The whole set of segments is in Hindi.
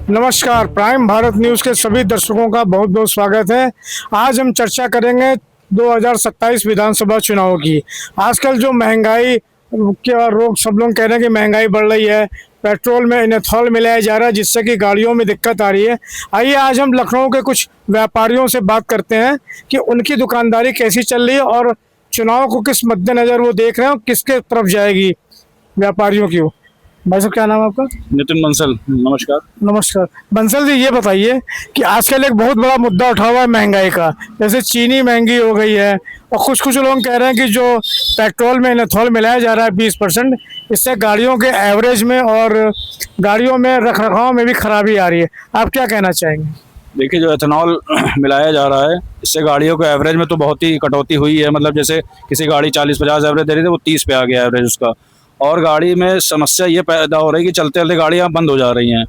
नमस्कार, प्राइम भारत न्यूज़ के सभी दर्शकों का बहुत बहुत स्वागत है। आज हम चर्चा करेंगे 2027 विधानसभा चुनाव की। आजकल जो महंगाई के लोग सब लोग कह रहे हैं कि महंगाई बढ़ रही है, पेट्रोल में इथेनॉल मिलाया जा रहा है जिससे कि गाड़ियों में दिक्कत आ रही है। आइए आज हम लखनऊ के कुछ व्यापारियों से बात करते हैं कि उनकी दुकानदारी कैसी चल रही है और चुनाव को किस मद्देनज़र वो देख रहे हैं और किसके तरफ जाएगी व्यापारियों की। भाई साहब, क्या नाम है आपका? नितिन बंसल। नमस्कार। नमस्कार बंसल जी, ये बताइए कि आजकल एक बहुत बड़ा मुद्दा उठा हुआ है महंगाई का। जैसे चीनी महंगी हो गई है और कुछ लोग कह रहे हैं कि जो पेट्रोल में इथेनॉल मिलाया जा रहा है 20%, इससे गाड़ियों के एवरेज में और गाड़ियों में रखरखाव में भी खराबी आ रही है। आप क्या कहना चाहेंगे? देखिए, जो एथेनॉल मिलाया जा रहा है इससे गाड़ियों के एवरेज में तो बहुत ही कटौती हुई है। मतलब जैसे किसी गाड़ी 40-50 एवरेज दे रही थी, वो 30 पे आ गया एवरेज उसका। और गाड़ी में समस्या ये पैदा हो रही है कि चलते चलते गाड़ियाँ बंद हो जा रही हैं,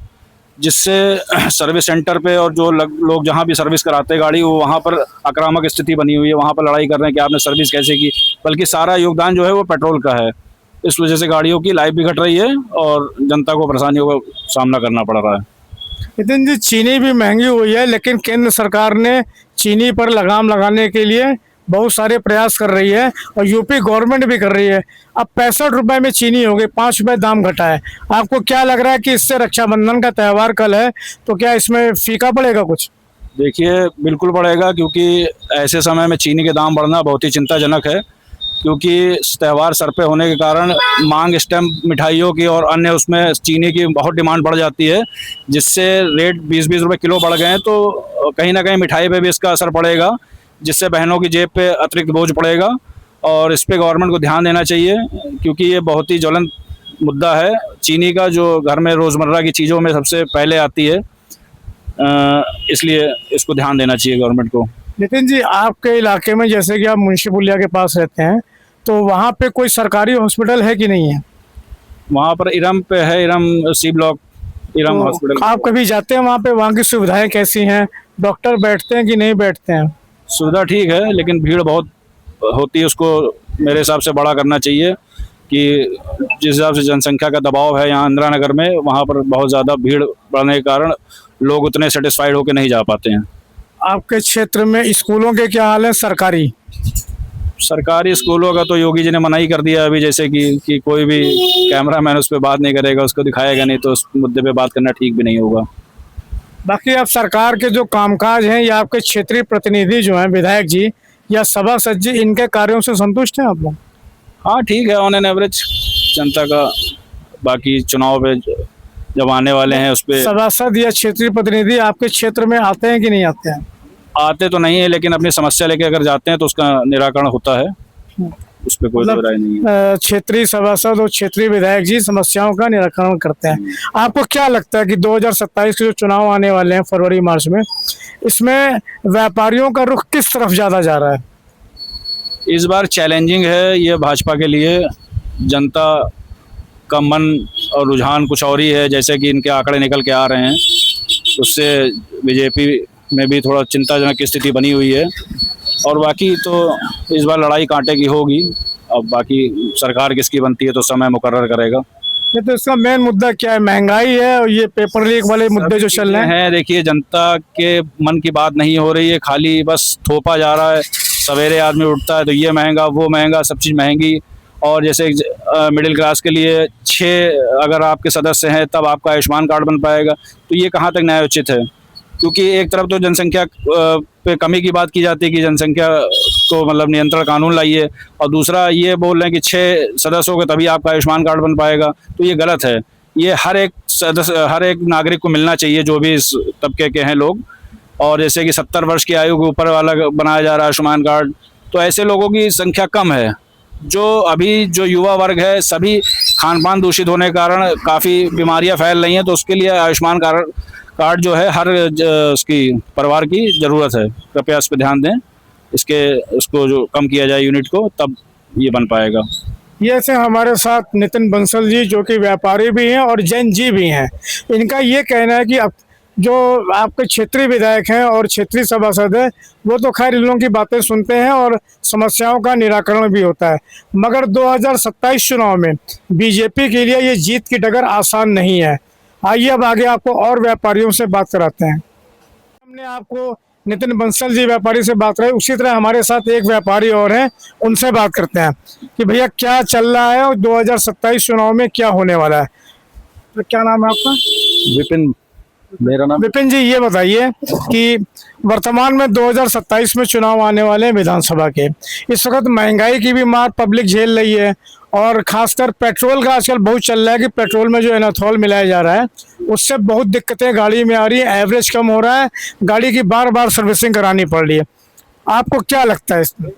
जिससे सर्विस सेंटर पे और जो लोग जहाँ भी सर्विस कराते हैं गाड़ी, वो वहाँ पर आक्रामक स्थिति बनी हुई है। वहाँ पर लड़ाई कर रहे हैं कि आपने सर्विस कैसे की, बल्कि सारा योगदान जो है वो पेट्रोल का है। इस वजह से गाड़ियों की लाइफ भी घट रही है और जनता को परेशानियों का सामना करना पड़ रहा है। नितिन जी, चीनी भी महंगी हुई है, लेकिन केंद्र सरकार ने चीनी पर लगाम लगाने के लिए बहुत सारे प्रयास कर रही है और यूपी गवर्नमेंट भी कर रही है। अब 65 रुपए में चीनी हो गई, 5 रुपए दाम घटा है। आपको क्या लग रहा है कि इससे रक्षाबंधन का त्यौहार कल है, तो क्या इसमें फीका पड़ेगा कुछ? देखिए, बिल्कुल पड़ेगा, क्योंकि ऐसे समय में चीनी के दाम बढ़ना बहुत ही चिंताजनक है। क्योंकि त्यौहार सर पे होने के कारण मांग स्टैम्प मिठाइयों की और अन्य उसमें चीनी की बहुत डिमांड बढ़ जाती है, जिससे रेट 20-20 रुपये किलो बढ़ गए हैं। तो कहीं ना कहीं मिठाई पे भी इसका असर पड़ेगा, जिससे बहनों की जेब पे अतिरिक्त बोझ पड़ेगा। और इस पे गवर्नमेंट को ध्यान देना चाहिए, क्योंकि ये बहुत ही ज्वलंत मुद्दा है। चीनी का जो घर में रोज़मर्रा की चीज़ों में सबसे पहले आती है, इसलिए इसको ध्यान देना चाहिए गवर्नमेंट को। नितिन जी, आपके इलाके में जैसे कि आप मुंशी पुलिया के पास रहते हैं, तो वहाँ पे कोई सरकारी हॉस्पिटल है कि नहीं है? वहाँ पर इरम पे है, इरम सी ब्लॉक इरम तो हॉस्पिटल। आप कभी जाते हैं वहाँ पे? वहाँ की सुविधाएं कैसी हैं? डॉक्टर बैठते हैं कि नहीं बैठते हैं? सुविधा ठीक है, लेकिन भीड़ बहुत होती है। उसको मेरे हिसाब से बड़ा करना चाहिए कि जिस हिसाब से जनसंख्या का दबाव है यहाँ इंदिरा नगर में, वहाँ पर बहुत ज़्यादा भीड़ बढ़ने के कारण लोग उतने सेटिस्फाइड होकर नहीं जा पाते हैं। आपके क्षेत्र में स्कूलों के क्या हाल है? सरकारी स्कूलों का तो योगी जी ने मना ही कर दिया अभी, जैसे कि कोई भी कैमरामैन उस पर बात नहीं करेगा, उसको दिखाएगा नहीं, तो उस मुद्दे पे बात करना ठीक भी नहीं होगा। बाकी आप सरकार के जो कामकाज हैं या आपके क्षेत्रीय प्रतिनिधि जो हैं, विधायक जी या सभासद जी, इनके कार्यों से संतुष्ट हैं आप लोग? हाँ, ठीक है, ऑन एन एवरेज जनता का। बाकी चुनाव पे जब आने वाले हैं उस पर सभासद या क्षेत्रीय प्रतिनिधि आपके क्षेत्र में आते हैं कि नहीं आते हैं? आते तो नहीं है, लेकिन अपनी समस्या लेके अगर जाते हैं तो उसका निराकरण होता है, उस पर कोई मतलब राय नहीं है। क्षेत्रीय सभासद और क्षेत्रीय विधायक जी समस्याओं का निराकरण करते हैं। आपको क्या लगता है कि 2027 के जो चुनाव आने वाले हैं फरवरी मार्च में, इसमें व्यापारियों का रुख किस तरफ ज़्यादा जा रहा है? इस बार चैलेंजिंग है ये भाजपा के लिए। जनता का मन और रुझान कुछ और ही है, जैसे कि इनके आंकड़े निकल के आ रहे हैं, उससे बीजेपी में भी थोड़ा चिंताजनक स्थिति बनी हुई है। और बाकी तो इस बार लड़ाई कांटे की होगी। अब बाकी सरकार किसकी बनती है तो समय मुकर्रर करेगा। ये तो इसका मेन मुद्दा क्या है? महंगाई है और ये पेपर लीक वाले मुद्दे जो चल रहे हैं। देखिए, जनता के मन की बात नहीं हो रही है, खाली बस थोपा जा रहा है। सवेरे आदमी उठता है तो ये महंगा वो महंगा, सब चीज़ महंगी। और जैसे मिडिल क्लास के लिए 6 अगर आपके सदस्य हैं तब आपका आयुष्मान कार्ड बन पाएगा, तो ये कहाँ तक न्यायोचित है? क्योंकि एक तरफ तो जनसंख्या पे कमी की बात की जाती है कि जनसंख्या को मतलब नियंत्रण कानून लाइए, और दूसरा ये बोल रहे हैं कि 6 सदस्य होंगे तभी आपका आयुष्मान कार्ड बन पाएगा, तो ये गलत है। ये हर एक सदस्य, हर एक नागरिक को मिलना चाहिए, जो भी इस तबके के हैं लोग। और जैसे कि 70 वर्ष की आयु के ऊपर वाला बनाया जा रहा है आयुष्मान कार्ड, तो ऐसे लोगों की संख्या कम है। जो अभी जो युवा वर्ग है, सभी खान पान दूषित होने के कारण काफ़ी बीमारियां फैल रही हैं, तो उसके लिए आयुष्मान कार्ड जो है हर उसकी परिवार की ज़रूरत है। कृपया इस पर ध्यान दें, इसको जो कम किया जाए यूनिट को, तब ये बन पाएगा। ये से हमारे साथ नितिन बंसल जी, जो कि व्यापारी भी हैं और जैन जी भी हैं। इनका ये कहना है कि अब जो आपके क्षेत्रीय विधायक हैं और क्षेत्रीय सभासद हैं, वो तो खैर इन लोगों की बातें सुनते हैं और समस्याओं का निराकरण भी होता है, मगर 2027 चुनाव में बीजेपी के लिए ये जीत की डगर आसान नहीं है। आइए अब आगे आपको और व्यापारियों से बात कराते हैं। हमने आपको नितिन बंसल जी व्यापारी से बात कराई, उसी तरह हमारे साथ एक व्यापारी और हैं, उनसे बात करते हैं कि भैया क्या चल रहा है और 2027 चुनाव में क्या होने वाला है। तो क्या नाम है आपका? विपिन, मेरा नाम। विपिन जी, ये बताइए कि वर्तमान में 2027 में चुनाव आने वाले हैं विधानसभा के। इस वक्त महंगाई की भी मार पब्लिक झेल रही है और खासकर पेट्रोल का आजकल बहुत चल रहा है कि पेट्रोल में जो एनाथॉल मिलाया जा रहा है उससे बहुत दिक्कतें गाड़ी में आ रही है, एवरेज कम हो रहा है, गाड़ी की बार बार सर्विसिंग करानी पड़ रही है। आपको क्या लगता है इसमें?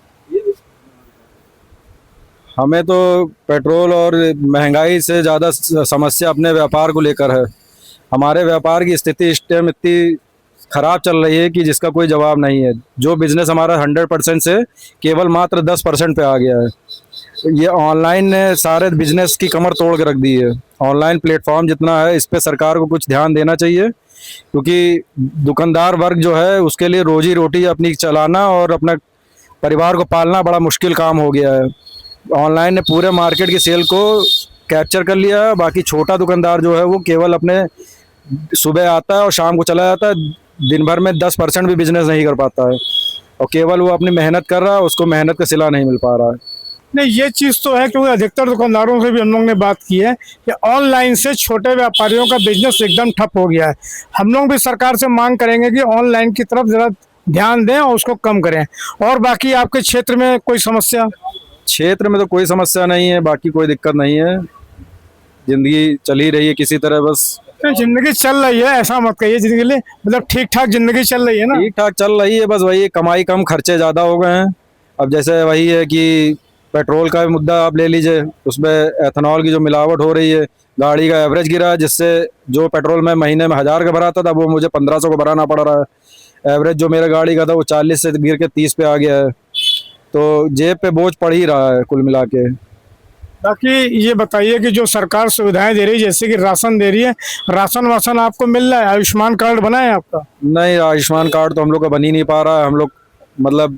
हमें तो पेट्रोल और महंगाई से ज़्यादा समस्या अपने व्यापार को लेकर है। हमारे व्यापार की स्थिति इस टाइम इतनी ख़राब चल रही है कि जिसका कोई जवाब नहीं है। जो बिज़नेस हमारा 100% से केवल मात्र 10% पे आ गया है। ये ऑनलाइन ने सारे बिजनेस की कमर तोड़ के रख दी है। ऑनलाइन प्लेटफॉर्म जितना है इस पे सरकार को कुछ ध्यान देना चाहिए, क्योंकि दुकानदार वर्ग जो है उसके लिए रोजी रोटी अपनी चलाना और अपना परिवार को पालना बड़ा मुश्किल काम हो गया है। ऑनलाइन ने पूरे मार्केट की सेल को कैप्चर कर लिया है। बाकी छोटा दुकानदार जो है वो केवल अपने सुबह आता है और शाम को चला जाता है, दिन भर में 10% भी बिजनेस नहीं कर पाता है और केवल वो अपनी मेहनत कर रहा है, उसको मेहनत का सिला नहीं मिल पा रहा है। नहीं, ये चीज़ तो है, क्योंकि अधिकतर दुकानदारों से भी हम लोग ने बात की है कि ऑनलाइन से छोटे व्यापारियों का बिजनेस एकदम ठप हो गया है। हम लोग भी सरकार से मांग करेंगे कि ऑनलाइन की तरफ ज़रा ध्यान दें और उसको कम करें। और बाकी आपके क्षेत्र में कोई समस्या? क्षेत्र में तो कोई समस्या नहीं है, बाकी कोई दिक्कत नहीं है, जिंदगी चल ही रही है किसी तरह बस। जिंदगी चल रही है ऐसा मत कहिए, जिंदगी मतलब ठीक ठाक जिंदगी चल रही है ना? ठीक ठाक चल रही है, बस वही कमाई कम खर्चे ज़्यादा हो गए हैं। अब जैसे वही है कि पेट्रोल का भी मुद्दा आप ले लीजिए, उसमें एथेनॉल की जो मिलावट हो रही है, गाड़ी का एवरेज गिरा है, जिससे जो पेट्रोल मैं महीने में 1000 का भराता था वो मुझे 1500 का भराना पड़ रहा है। एवरेज जो मेरे गाड़ी का था वो 40 से गिर के 30 पे आ गया है, तो जेब पे बोझ पड़ ही रहा है कुल मिला के। बाकी ये बताइए कि जो सरकार सुविधाएं दे रही है, जैसे कि राशन दे रही है, राशन वासन आपको मिल रहा है? आयुष्मान कार्ड बना है आपका? नहीं, आयुष्मान कार्ड तो हम लोग का बन ही नहीं पा रहा है। हम लोग मतलब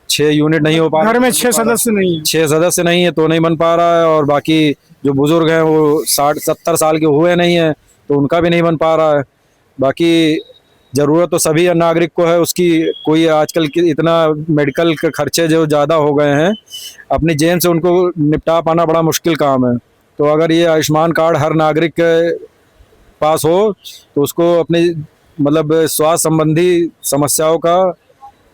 6 यूनिट नहीं हो पा रहा, घर में 6 सदस्य नहीं है। 6 सदस्य नहीं है तो नहीं बन पा रहा है। और बाकी जो बुजुर्ग हैं वो 60-70 साल के हुए नहीं हैं तो उनका भी नहीं बन पा रहा है। बाकी ज़रूरत तो सभी नागरिक को है उसकी। कोई आजकल की इतना मेडिकल के खर्चे जो ज़्यादा हो गए हैं, अपनी जेब से उनको निपटा पाना बड़ा मुश्किल काम है। तो अगर ये आयुष्मान कार्ड हर नागरिक के पास हो तो उसको अपनी मतलब स्वास्थ्य संबंधी समस्याओं का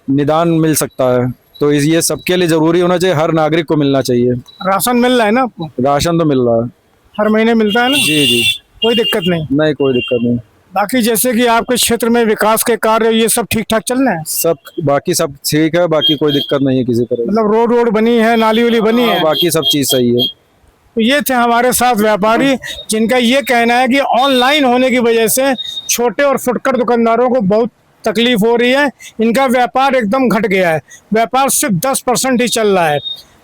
निदान मिल सकता है। तो ये सबके लिए ज़रूरी होना चाहिए, हर नागरिक को मिलना चाहिए। राशन मिल रहा है ना आपको? राशन तो मिल रहा है, हर महीने मिलता है ना? जी जी, कोई दिक्कत नहीं? नहीं कोई दिक्कत नहीं। बाकी जैसे कि आपके क्षेत्र में विकास के कार्य ये सब ठीक ठाक चल रहे हैं? सब बाकी सब ठीक है, बाकी कोई दिक्कत नहीं है किसी तरह। मतलब रोड बनी है, नाली वाली बनी है? बाकी सब चीज़ सही है। तो ये थे हमारे साथ व्यापारी जिनका ये कहना है कि ऑनलाइन होने की वजह से छोटे और फुटकर दुकानदारों को बहुत तकलीफ हो रही है। इनका व्यापार एकदम घट गया है, व्यापार सिर्फ 10% ही चल रहा है।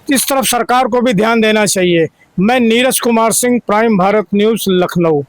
इस तरफ सरकार को भी ध्यान देना चाहिए। मैं नीरज कुमार सिंह, प्राइम भारत न्यूज़, लखनऊ।